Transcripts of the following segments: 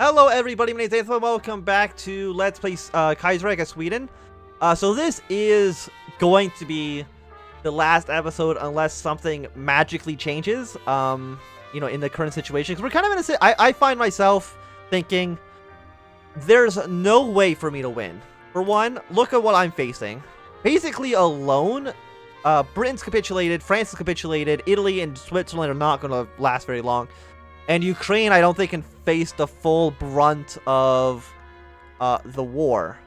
Hello everybody, my name is Nathan. Welcome back to Let's Play Kaiserreich Sweden. So this is going to be the last episode unless something magically changes, you know, in the current situation. Because we're kind of in a I find myself thinking, there's no way for me to win. For one, look at what I'm facing. Basically alone, Britain's capitulated, France has capitulated, Italy and Switzerland are not going to last very long. And Ukraine, I don't think, can face the full brunt of the war.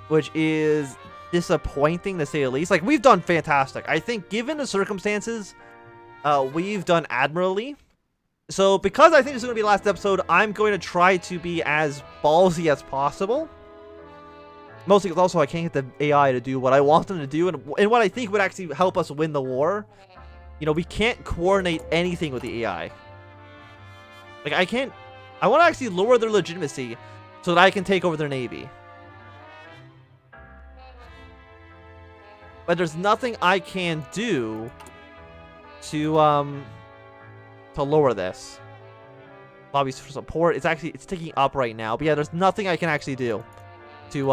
Which is disappointing, to say the least. Like, we've done fantastic. I think, given the circumstances, we've done admirably. So, because I think this is going to be the last episode, I'm going to try to be as ballsy as possible. Mostly because also I can't get the AI to do what I want them to do, and what I think would actually help us win the war. You know, we can't coordinate anything with the AI. Like, I want to actually lower their legitimacy so that I can take over their navy. But there's nothing I can do to lower this. Lobbies for support. It's ticking up right now. But yeah, there's nothing I can actually do to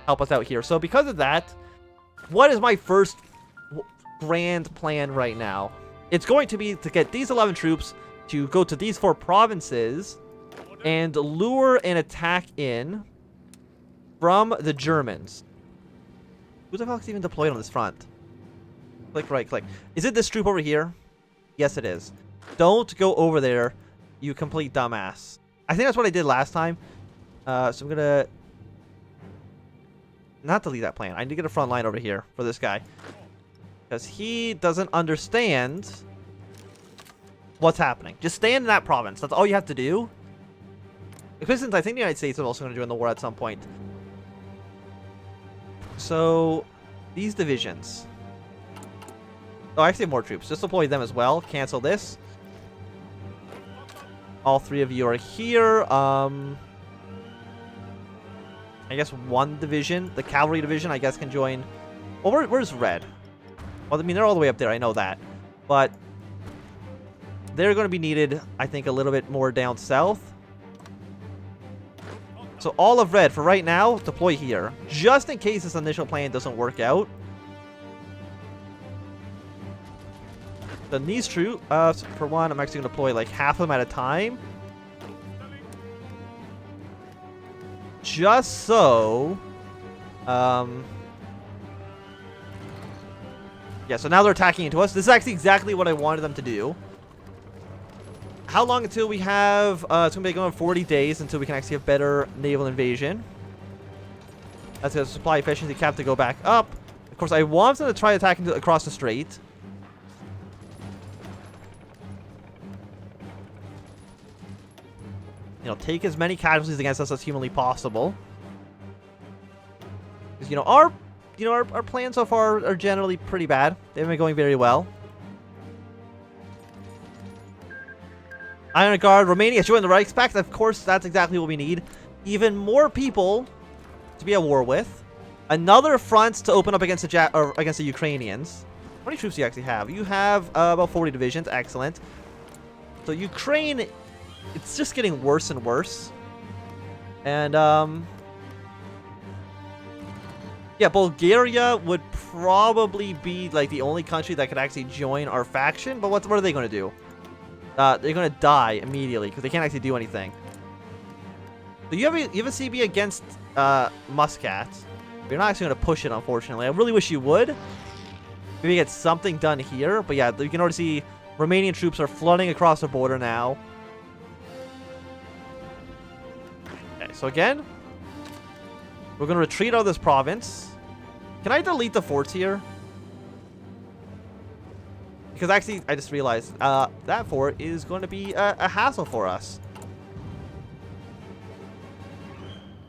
help us out here. So because of that, what is my first grand plan right now? It's going to be to get these 11 troops to go to these 4 provinces and lure an attack in from the Germans. Who the fuck's even deployed on this front? Click, right click. Is it this troop over here? Yes, it is. Don't go over there, you complete dumbass. I think that's what I did last time. So I'm gonna not delete that plan. I need to get a front line over here for this guy, because he doesn't understand what's happening. Just stand in that province. That's all you have to do. Since I think the United States is also going to join the war at some point. So, these divisions. Oh, I actually have more troops. Just deploy them as well. Cancel this. All 3 of you are here. I guess 1 division, the cavalry division, I guess can join. Well, where's red? Well, I mean, they're all the way up there. I know that. But they're going to be needed, I think, a little bit more down south. So all of red, for right now, deploy here. Just in case this initial plan doesn't work out. Then these troops, for one, I'm actually going to deploy like half of them at a time. Just so... yeah, so now they're attacking into us. This is actually exactly what I wanted them to do. How long until we have... it's going to be going 40 days until we can actually have better naval invasion. That's a supply efficiency cap to go back up. Of course, I want them to try attacking across the strait. You know, take as many casualties against us as humanly possible. Because, you know, our plans so far are generally pretty bad. They've been going very well. Iron Guard, Romania joined the Reichspakt. Of course, that's exactly what we need. Even more people to be at war with. Another front to open up against the Ukrainians. How many troops do you actually have? You have about 40 divisions. Excellent. So Ukraine, it's just getting worse and worse. And yeah, Bulgaria would probably be like the only country that could actually join our faction. But what are they going to do? They're going to die immediately because they can't actually do anything. So you have a CB against Muscat. You're not actually going to push it, unfortunately. I really wish you would. Maybe get something done here. But yeah, you can already see Romanian troops are flooding across the border now. Okay, so again, we're going to retreat out of this province. Can I delete the forts here? Because actually, I just realized that fort is going to be a hassle for us.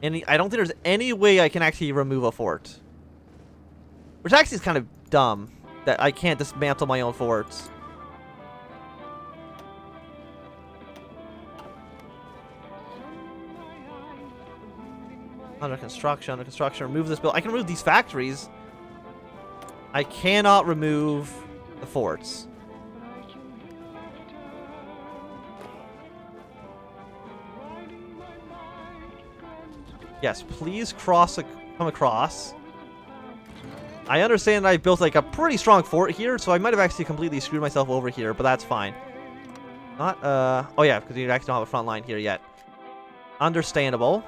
And I don't think there's any way I can actually remove a fort. Which actually is kind of dumb, that I can't dismantle my own forts. Under construction, remove this building. I can remove these factories. I cannot remove the forts. Yes, please come across. I understand that I built like a pretty strong fort here, so I might have actually completely screwed myself over here, but that's fine. Not, oh yeah, because you actually don't have a front line here yet. Understandable.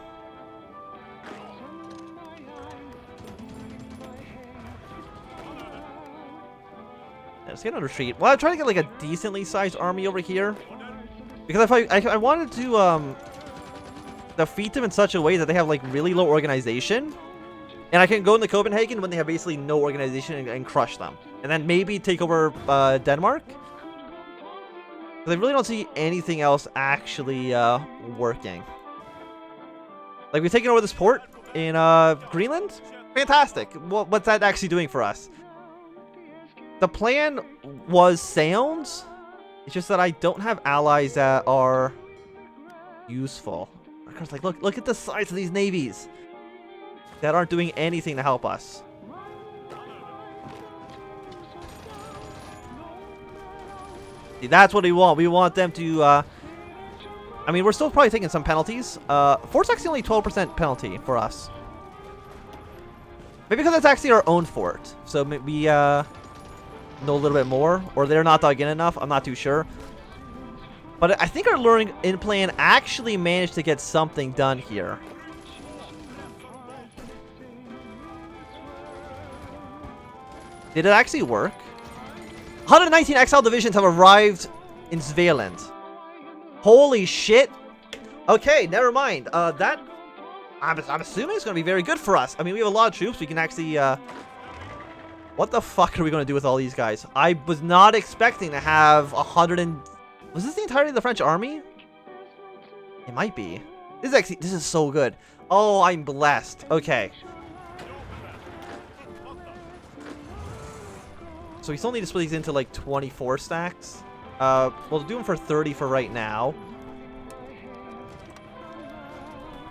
Yeah, let's get on retreat. Well, I'm trying to get like a decently sized army over here. Because if I wanted to, defeat them in such a way that they have like really low organization. And I can go into Copenhagen when they have basically no organization and crush them. And then maybe take over, Denmark. Because I really don't see anything else actually, working. Like, we've taken over this port in, Greenland? Fantastic. What's that actually doing for us? The plan was sound. It's just that I don't have allies that are useful. Because, like, look at the size of these navies that aren't doing anything to help us. See, that's what we want. We want them to, I mean, we're still probably taking some penalties. Fort's actually only 12% penalty for us. Maybe because it's actually our own fort. So maybe, know a little bit more. Or they're not dug in enough. I'm not too sure. But I think our luring in plan actually managed to get something done here. Did it actually work? 119 exile divisions have arrived in Svealand. Holy shit. Okay, never mind. That... I'm assuming it's going to be very good for us. I mean, we have a lot of troops. We can actually... What the fuck are we going to do with all these guys? I was not expecting to have 100 and... Was this the entirety of the French army? It might be. This is so good. Oh, I'm blessed. Okay. So we still need to split these into like 24 stacks. We'll do them for 30 for right now.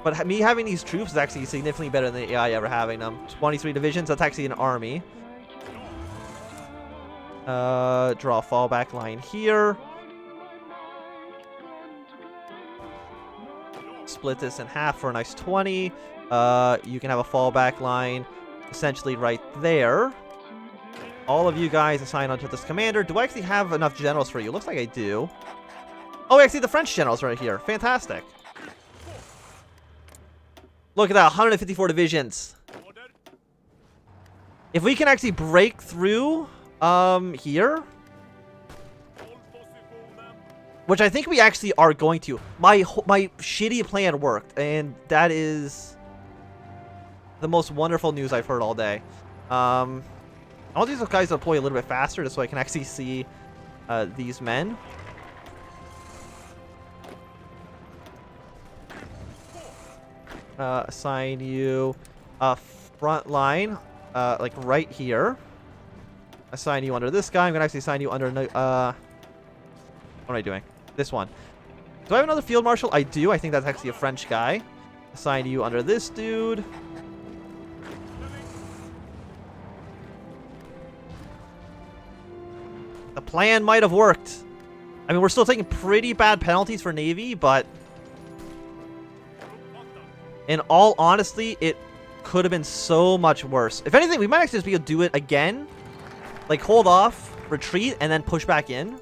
But me having these troops is actually significantly better than the AI ever having them. 23 divisions, that's actually an army. Draw a fallback line here. Split this in half for a nice 20. You can have a fallback line essentially right there. All of you guys assign onto this commander. Do I actually have enough generals for you? Looks like I do. Oh, actually, the French generals right here. Fantastic. Look at that, 154 divisions. If we can actually break through, here, which I think we actually are going to. My shitty plan worked, and that is the most wonderful news I've heard all day. I want these guys to deploy a little bit faster just so I can actually see these men. Assign you a front line, like right here. Assign you under this guy. I'm going to actually assign you under... what am I doing? This one. Do I have another field marshal? I do. I think that's actually a French guy. Assign you under this dude. The plan might have worked. I mean, we're still taking pretty bad penalties for Navy, but... in all honesty, it could have been so much worse. If anything, we might actually just be able to do it again. Like, hold off, retreat, and then push back in.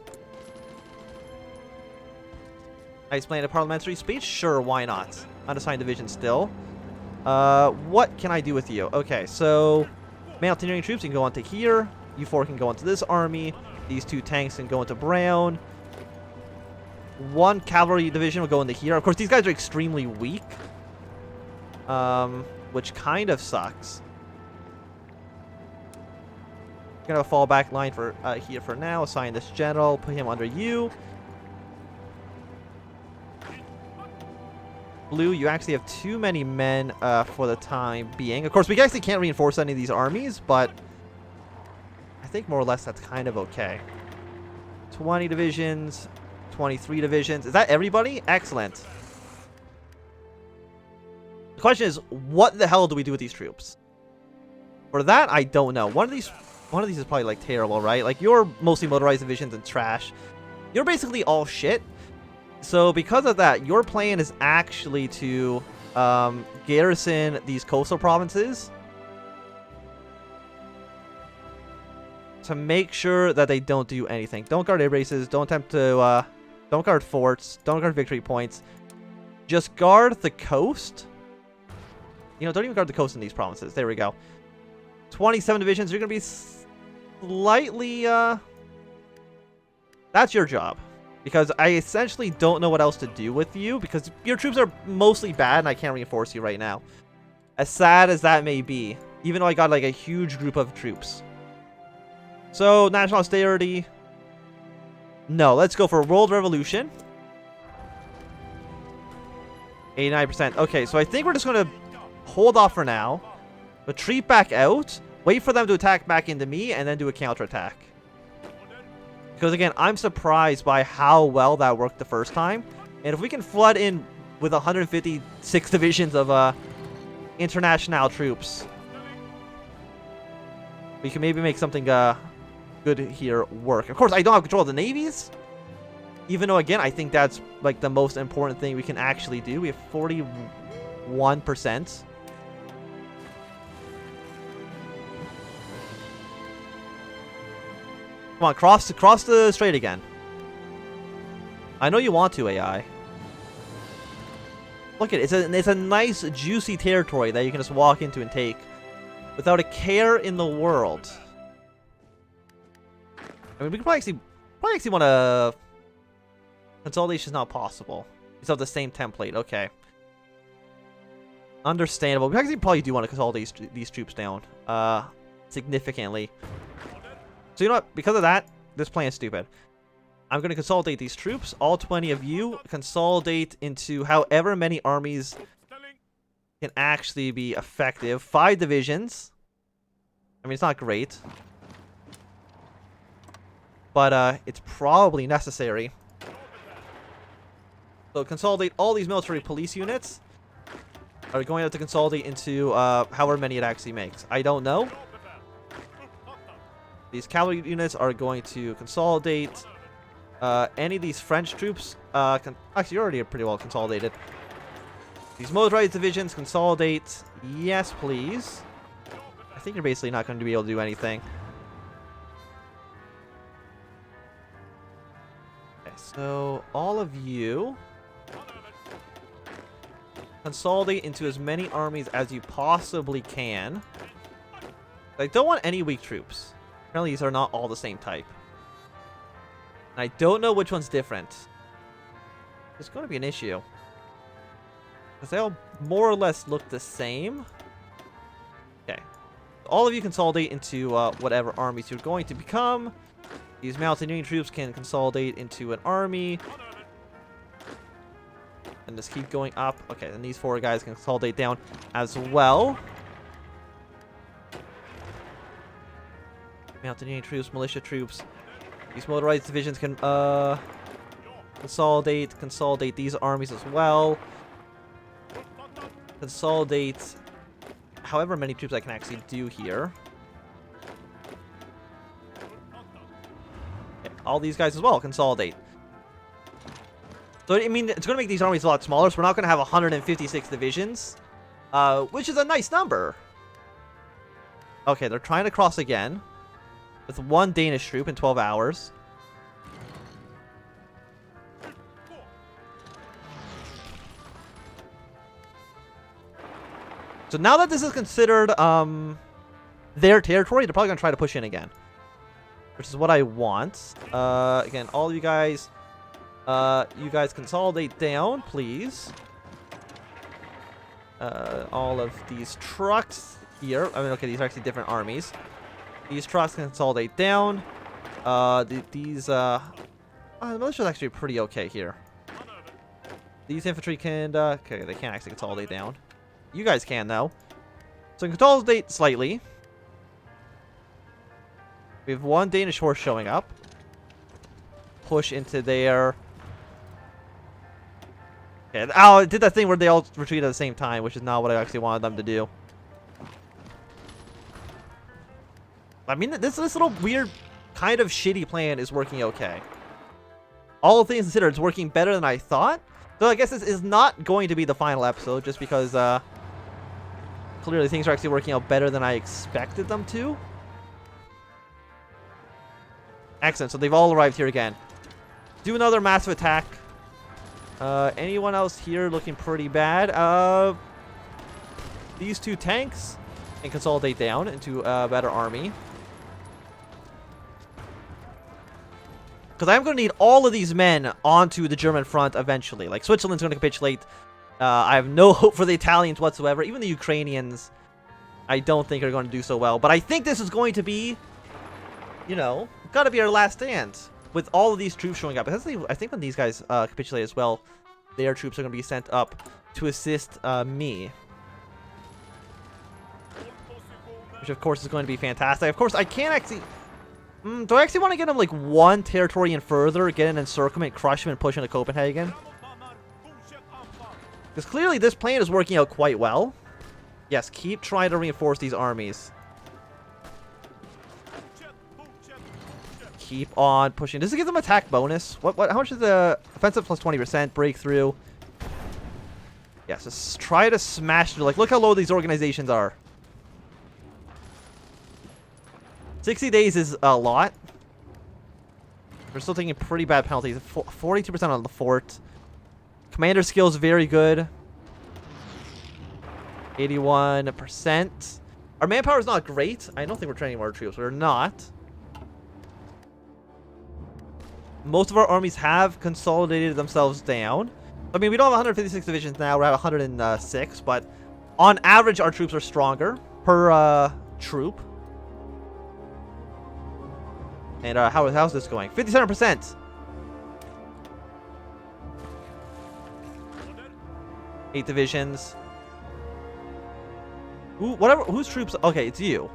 I explained a parliamentary speech? Sure, why not? Unassigned division still. What can I do with you? Okay, so... main artillery troops can go onto here. You 4 can go onto this army. These 2 tanks can go into Brown. 1 cavalry division will go into here. Of course, these guys are extremely weak. Which kind of sucks. Gonna have a fallback line for here for now. Assign this general. Put him under you. Blue, you actually have too many men for the time being. Of course, we actually can't reinforce any of these armies, but I think more or less that's kind of okay. 20 divisions, 23 divisions. Is that everybody? Excellent. The question is, what the hell do we do with these troops? For that, I don't know. One of these is probably like terrible, right? Like, you're mostly motorized divisions and trash. You're basically all shit. So because of that, your plan is actually to garrison these coastal provinces to make sure that they don't do anything. Don't guard air bases. Don't attempt to, don't guard forts. Don't guard victory points. Just guard the coast. You know, don't even guard the coast in these provinces. There we go. 27 divisions. You're going to be slightly, that's your job. Because I essentially don't know what else to do with you, because your troops are mostly bad and I can't reinforce you right now. As sad as that may be, even though I got like a huge group of troops. So, national austerity. No, let's go for world revolution. 89%. Okay, so I think we're just going to hold off for now. Retreat back out. Wait for them to attack back into me and then do a counterattack. Because again, I'm surprised by how well that worked the first time. And if we can flood in with 156 divisions of international troops, we can maybe make something good here work. Of course, I don't have control of the navies. Even though, again, I think that's like the most important thing we can actually do. We have 41%. Come on, cross the strait again. I know you want to, AI. Look at it. It's a nice, juicy territory that you can just walk into and take without a care in the world. I mean, we could probably actually want to. Consolidation is not possible. We still have the same template. Okay. Understandable. We actually probably do want to consolidate these troops down significantly. So you know what? Because of that, this plan is stupid. I'm going to consolidate these troops. All 20 of you consolidate into however many armies can actually be effective. 5 divisions. I mean, it's not great. But it's probably necessary. So consolidate all these military police units. Are going to have to consolidate into however many it actually makes. I don't know. These cavalry units are going to consolidate. Any of these French troops, actually, you're already pretty well consolidated. These motorized divisions consolidate. Yes, please. I think you're basically not going to be able to do anything. Okay, so all of you consolidate into as many armies as you possibly can. I don't want any weak troops. Apparently these are not all the same type. And I don't know which one's different. It's going to be an issue. Because they all more or less look the same. Okay. All of you consolidate into whatever armies you're going to become. These mountaineering troops can consolidate into an army. And just keep going up. Okay, and these 4 guys can consolidate down as well. Mountaineering troops, militia troops. These motorized divisions can consolidate these armies as well. Consolidate however many troops I can actually do here. Okay, all these guys as well consolidate. So I mean, it's going to make these armies a lot smaller, so we're not going to have 156 divisions, which is a nice number. Okay, they're trying to cross again. With 1 Danish troop in 12 hours. So now that this is considered their territory, they're probably going to try to push in again. Which is what I want. Again, all of you guys consolidate down, please. All of these trucks here. I mean, okay, these are actually different armies. These trucks can consolidate down. The militia's actually pretty okay here. These infantry can, okay, they can't actually consolidate down. You guys can, though. So consolidate slightly. We have 1 Danish horse showing up. Push into there. Okay, oh, it did that thing where they all retreat at the same time, which is not what I actually wanted them to do. I mean, this little weird, kind of shitty plan is working okay. all things considered, it's working better than I thought. So I guess this is not going to be the final episode, just because clearly things are actually working out better than I expected them to. Excellent. So they've all arrived here again. Do another massive attack. Anyone else here looking pretty bad? These two tanks can consolidate down into a better army. Because I'm going to need all of these men onto the German front eventually. Like, Switzerland's going to capitulate. I have no hope for the Italians whatsoever. Even the Ukrainians, I don't think are going to do so well. But I think this is going to be, you know, got to be our last stand. With all of these troops showing up. I think when these guys capitulate as well, their troops are going to be sent up to assist me. Which, of course, is going to be fantastic. Of course, I can't actually... do I actually want to get him, like, one territory and further? Get in and encirclement, crush him, and push into Copenhagen? Because clearly this plan is working out quite well. Yes, keep trying to reinforce these armies. Keep on pushing. Does it give them attack bonus? How much is the offensive plus 20%? Breakthrough. Yes, just try to smash through. Like, look how low these organizations are. 60 days is a lot. We're still taking pretty bad penalties. 42% on the fort. Commander skills very good. 81%. Our manpower is not great. I don't think we're training more troops. We're not. Most of our armies have consolidated themselves down. I mean, we don't have 156 divisions now. We're at 106. But on average, our troops are stronger per troop. And how's this going? 57%. 8 divisions. Ooh, whatever. Whose troops? Okay, it's you.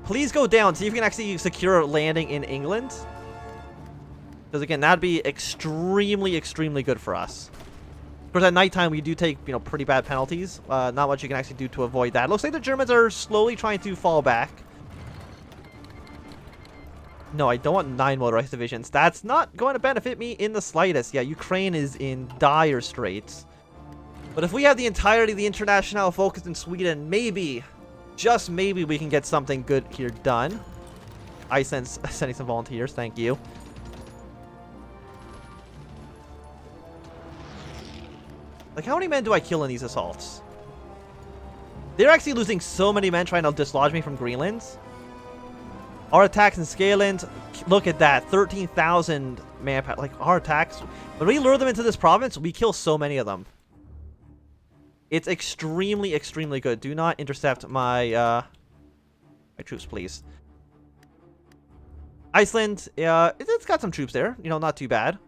Please go down. See if you can actually secure a landing in England. Because again, that'd be extremely, extremely good for us. Of course, at nighttime we do take, you know, pretty bad penalties. Not much you can actually do to avoid that. Looks like the Germans are slowly trying to fall back. No, I don't want 9 motorized divisions. That's not going to benefit me in the slightest. Yeah, Ukraine is in dire straits. But if we have the entirety of the International focused in Sweden, maybe, just maybe, we can get something good here done. Iceland's sending some volunteers. Thank you. Like, how many men do I kill in these assaults? They're actually losing so many men trying to dislodge me from Greenland. Our attacks in Skaland, look at that, 13,000 manpower. Like, our attacks, when we lure them into this province, we kill so many of them. It's extremely, extremely good. Do not intercept my troops, please. Iceland, it's got some troops there. You know, not too bad.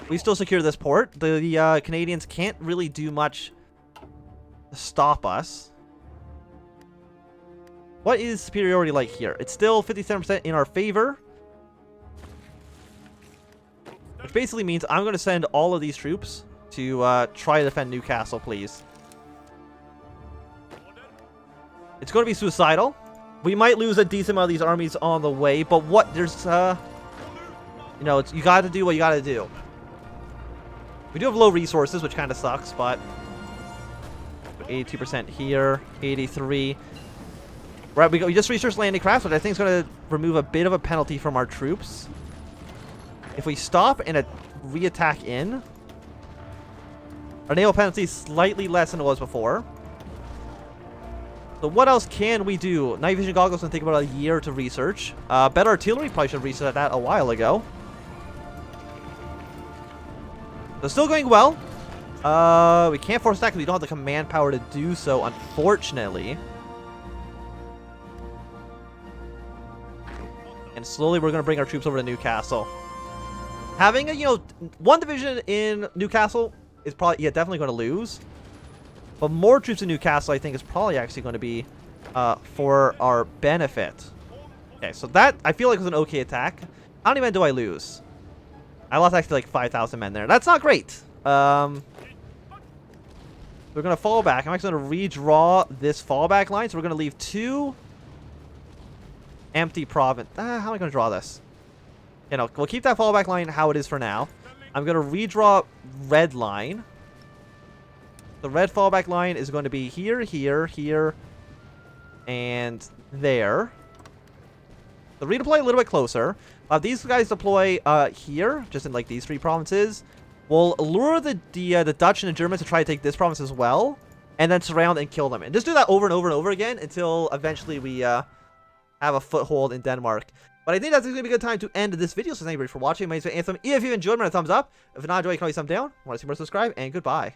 We still secure this port. The Canadians can't really do much to stop us. What is superiority like here? It's still 57% in our favor. Which basically means I'm going to send all of these troops to try to defend Newcastle, please. It's going to be suicidal. We might lose a decent amount of these armies on the way, but what? There's, you know, you got to do what you got to do. We do have low resources, which kind of sucks, but 82% here, 83%. Right, we just researched landing crafts, which I think is going to remove a bit of a penalty from our troops. If we stop and re-attack in, our naval penalty is slightly less than it was before. So what else can we do? Night vision goggles going to take about a year to research. Better artillery, probably should have researched that a while ago. So still going well. We can't force attack because we don't have the command power to do so, unfortunately. And slowly we're going to bring our troops over to Newcastle. Having a, you know, one division in Newcastle is probably, yeah, definitely going to lose. But more troops in Newcastle, I think, is probably actually going to be for our benefit. Okay, so that, I feel like, was an okay attack. How many men do I lose? I lost actually like 5,000 men there. That's not great. We're going to fall back. I'm actually going to redraw this fallback line. So we're going to leave 2 empty province. How am I going to draw this? You know, we'll keep that fallback line how it is for now. I'm going to redraw red line. The red fallback line is going to be here, here, here, and there. The redeploy a little bit closer. These guys deploy here, just in like these 3 provinces. We'll lure the Dutch and the Germans to try to take this province as well, and then surround and kill them. And just do that over and over and over again until eventually we have a foothold in Denmark. But I think that's going to be a good time to end this video. So thank you for watching. My name is Anthem. If you enjoyed, give it a thumbs up. If not enjoyed, you can always thumb down. Want to see more, subscribe, and goodbye.